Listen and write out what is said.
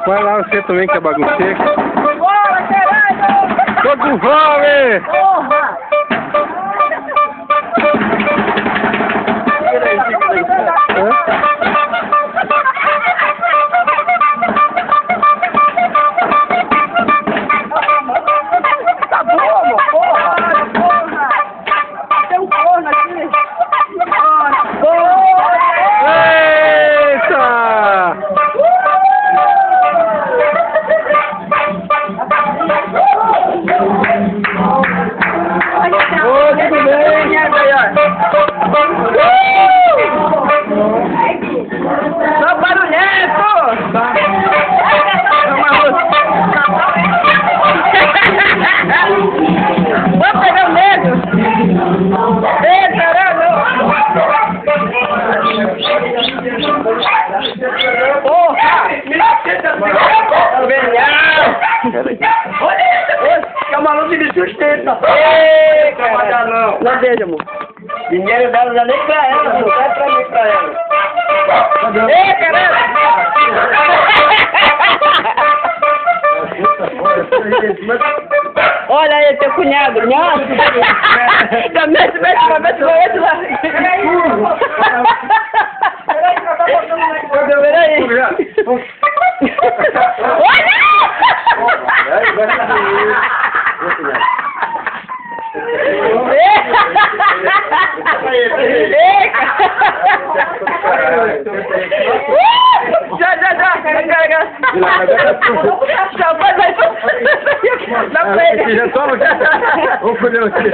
Vai lá você também que é bagunceiro. Bora, caralho! Tô com fome! Porra! Tá bom, porra! Porra! Tem um corno aqui! Eita! Ô, tudo bem? Só barulhento! Vou pegar o medo! Ei, caralho! Porra! É uma luta de sustenta! Ei, caralho! Não veja, amor! Dinheiro dela já nem pra ela, não é pra mim, pra ela! Ei, caralho! Olha aí, teu cunhado, não? Também se mete lá. Peraí, Já. Vai. Dá pra ele. Já toma aqui. Vamos foder aqui.